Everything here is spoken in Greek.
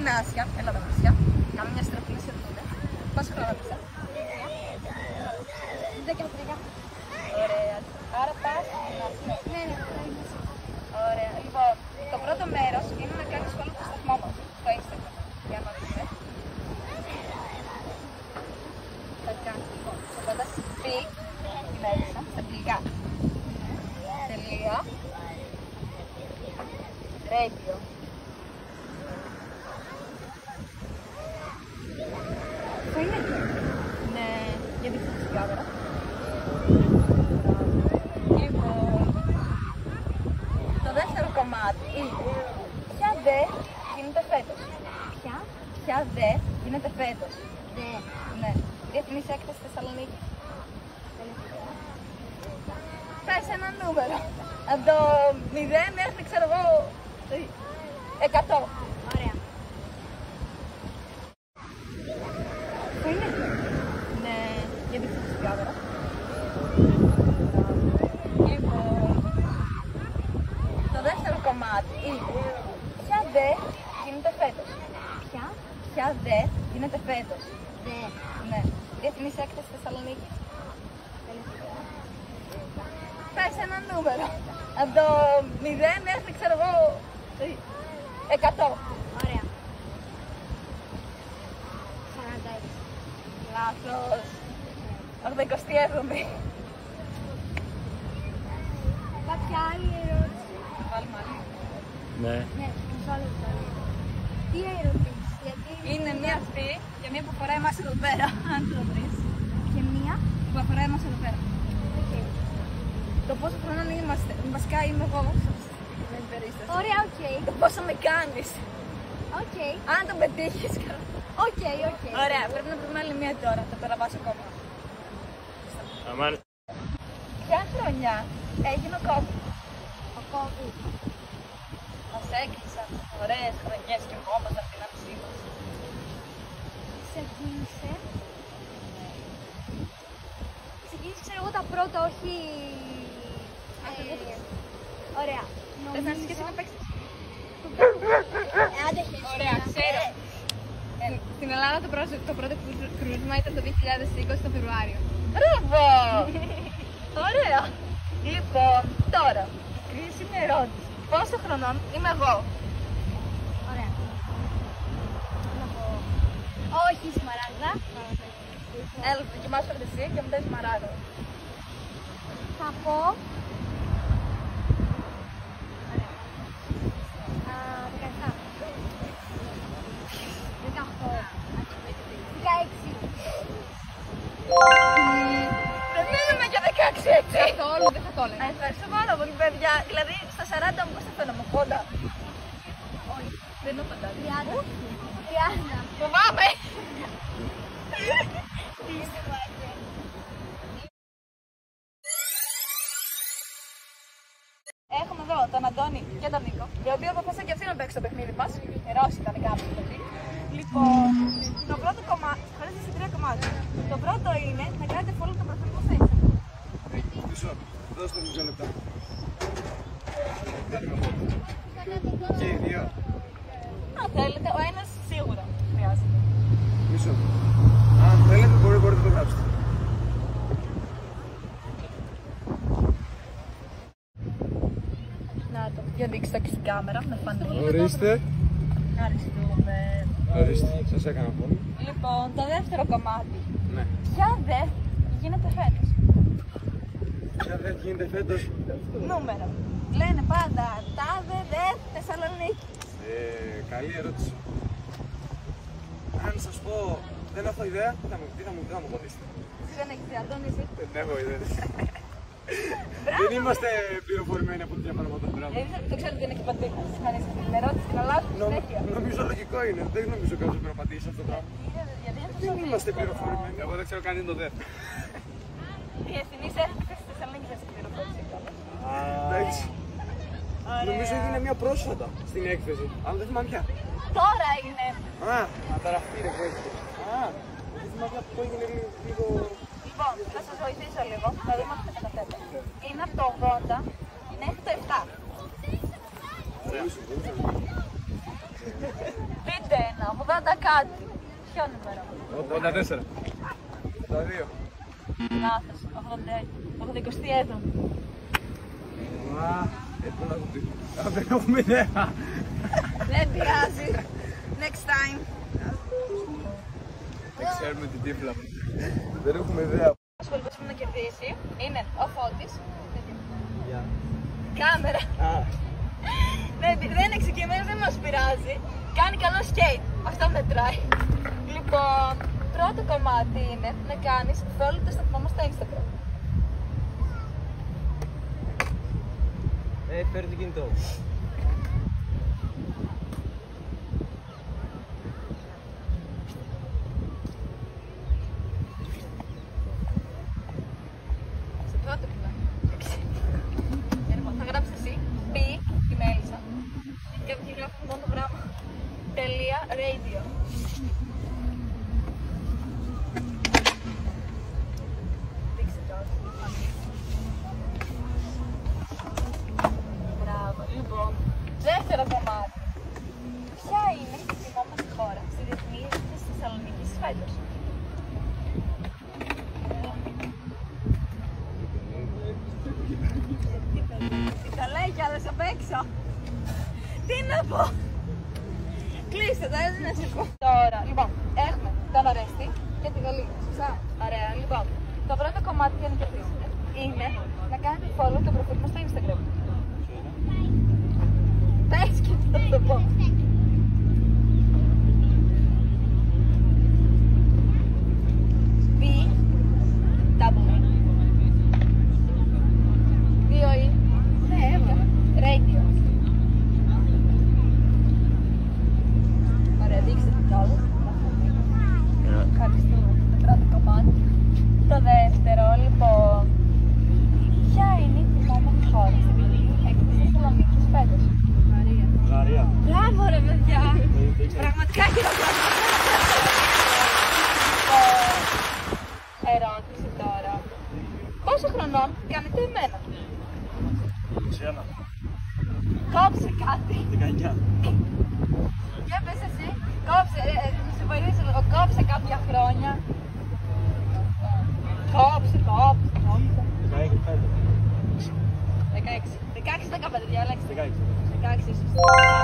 είναι Άσια. Έλα εδώ, Άσια. Κάμε μια στροφή να σε δούμε. Πόσο χρόνο είσαι? 13. Ωραία. Άρα πας στην Άσια. Ναι. Ωραία. Λοιπόν, το πρώτο μέρος είναι να κάνεις follow στο σταθμό μας, στο Instagram. Για να δούμε. Θα κάνεις λοιπόν, στο κοντά speak, την έδειξα, στα αγγλικά. Τελεία. Radio. Πού είναι εκεί? Ναι, για δείχνω στην κάμερα. Λοιπόν, το δεύτερο κομμάτι είναι ποια δε γίνεται φέτος. Ποια δε γίνεται φέτος. Ναι. Διεθνής έκταση στη Θεσσαλονίκη. Πες ένα νούμερο. Από το 0 μέχρι, ξέρω εγώ, 100. Ωραία. Πού είναι εκεί? Ναι, για δείχνω στην κάμερα. Λοιπόν, το δεύτερο κομμάτι είναι ποια δε γίνεται φέτος. Ποια δε γίνεται φέτος. Ναι. Διεθνής έκταση στη Θεσσαλονίκη. Πες ένα νούμερο. Από το 0 μέχρι, ξέρω εγώ, 100. Ωραία. 46. Λάθος. 87η. Κάποια άλλη ερώτηση? Βάλουμε άλλη. Ναι. Ναι, μισό λεπτό. Τι ερωτήσεις? Γιατί Είναι μία αυτή και μία που φοράει εμάς εδώ πέρα, αν το βρεις. και μία. Που αφορά εμάς εδώ πέρα. Okay. Το πόσο χρονών είμαστε, βασικά είμαι εγώ σε αυτή την περίσταση. Ωραία, οκ. Το πόσο με κάνεις. Οκ. Αν το πετύχεις, καλά. Οκ. Ωραία, πρέπει να βρούμε άλλη μία τώρα, θα περαβάσω ακόμα. Αμάν. Ποια χρονιά έγινε ο COVID? Ο COVID. Μας έκλεισαν ωραίες χρονιές και εγώ μας από την άψή μας. Ξεκίνησε. Ξεκίνησε, ξέρω εγώ, τα πρώτα, όχι. Ωραία. Θες να έρθεις και εσύ να παίξεις? Άντε, χες. Ωραία, ξέρω. Στην Ελλάδα το πρώτο κρούσμα ήταν το 2020 το Φεβρουάριο. Μπράβο! Ωραία! Λοιπόν, τώρα, κρίσιμη ερώτηση. Πόσο χρονών είμαι εγώ? Ωραία. Να πω. Όχι, Σμαράγδα. Έλα, δοκιμάσου το εσύ και μετά η Σμαράγδα. Θα πω. Ωραία. 17. 18. 16. Δεν είμαι για 16 έτσι! Καθόλου, δεν θα το έλεγα. Ευχαριστώ πάρα πολύ, παιδιά. Δηλαδή, στα 40 μου πώς θα φαίνομαι, κοντά. Όχι, δεν είναι κοντά. 30. 30. Φοβάμαι! Τι είσαι, μάτια. Έχουμε εδώ τον Αντώνη και τον Νίκο, οι οποίοι αποφάσισαν και αυτοί να παίξουν το παιχνίδι μας. Ρώσοι ήταν κάποιο παιδί. Λοιπόν, το πρώτο κομμάτι, χωρίς σε τρία κομμάτια. Το πρώτο είναι να κάνετε follow το προφίλ μου στο Instagram. Μισό. Δώστε μου 2 λεπτά. Και οι δύο. Αν θέλετε, ο ένας σίγουρα χρειάζεται. Μισό. Αν θέλετε μπορείτε να το γράψετε. Να το, για δείξτε το και στην κάμερα, με φανεί. Ορίστε. Ευχαριστούμε. Ορίστε. Σας έκανα φόνο. Λοιπόν, το δεύτερο κομμάτι. Ναι. Ποια δε γίνεται φέτος? Ποια δεν γίνεται φέτος? Νούμερο. Λένε πάντα τάδε δε Θεσσαλονίκη. Καλή ερώτηση. Αν σας πω δεν έχω ιδέα, τι θα μου απαντήσετε? Εσύ δεν έχεις ιδέα, Αντώνη, εσύ. Δεν έχω ιδέα. Δεν είμαστε πληροφορημένοι από τέτοια πράγματα. Δεν ξέρω τι είναι και πατήνα. Αν είσαι την ερώτηση την αλλάζουν συνέχεια. Νομίζω λογικό είναι. Δεν νομίζω κάποιος πρέπει να απαντήσει αυτό το πράγμα. Γιατί είναι Δεν είμαστε πληροφορημένοι. Εγώ δεν ξέρω καν τι είναι το ΔΕΘ. Διεθνής έκταση στη Θεσσαλονίκη δεν σε πληροφόρησε κιόλας. Εντάξει. Νομίζω έγινε μια πρόσφατα στην έκθεση. Αλλά δεν θυμάμαι πια. Τώρα είναι. Α, καταραχτήρε που έχετε. Α, δεν θυμάμαι πια που έγινε λίγο. Λοιπόν, θα σας βοηθήσω λίγο. Θα δούμε αν θα καταφέρετε. Είναι από το 80 μέχρι το 7. Πείτε ένα. κάτι. Ποιο νούμερο? 84. 82. Λάθος. 87. Πού να κουμπί. Δεν έχουμε ιδέα. Δεν πειράζει. Next time. Δεν ξέρουμε την τύφλα μας. Δεν έχουμε ιδέα. Ο σχολικός που να κερδίσει είναι ο Φώτης. Κάμερα. Δεν είναι εξοικειωμένος, δεν μας πειράζει. Κάνει καλό σκέιτ. Αυτό μετράει. Λοιπόν, πρώτο κομμάτι είναι να κάνεις follow το σταθμό μας στο Instagram. Φέρε το κινητό. Σε πρώτο κομμάτι. Λοιπόν, θα γράψεις εσύ B, τη Μέλισσα. Και γράφω μόνο το γράμμα. Τελεία radio. Δείξτε τώρα. Μπράβο. Λοιπόν, δεύτερο κομμάτι. Ποια είναι η τιμόμενη χώρα στη διεθνή της Θεσσαλονίκης φέτος? Τι τα λέει κι άλλος απ' έξω. Τι να πω. Κλείστε τα, έτσι να σε πω. Τώρα, λοιπόν, έχουμε τον Ορέστη και τη Γαλλία. Σωστά. Ωραία, λοιπόν. Το πρώτο κομμάτι για να κερδίσετε είναι να κάνετε follow το προφίλ μας στο Instagram. Πες και θα το πω. Radio. Ωραία, δείξτε το κιόλας. Ευχαριστούμε το πρώτο κομμάτι. Το δεύτερο, λοιπόν. Ποια είναι η τιμόμενη χώρα στην περιοχή εκτός της Θεσσαλονίκης φέτος? Γαρία. Μπράβο ρε παιδιά. Πραγματικά χειροκρότημα. Ερώτηση τώρα. Πόσο χρονών κάνετε εμένα? 21. Κόψε κάτι. 19. Για πες εσύ. Κόψε, σε βοηθήσω λίγο. Κόψε κάποια χρόνια. Κόψε. 16. 16, 15, διάλεξε. 16. 16, σωστά.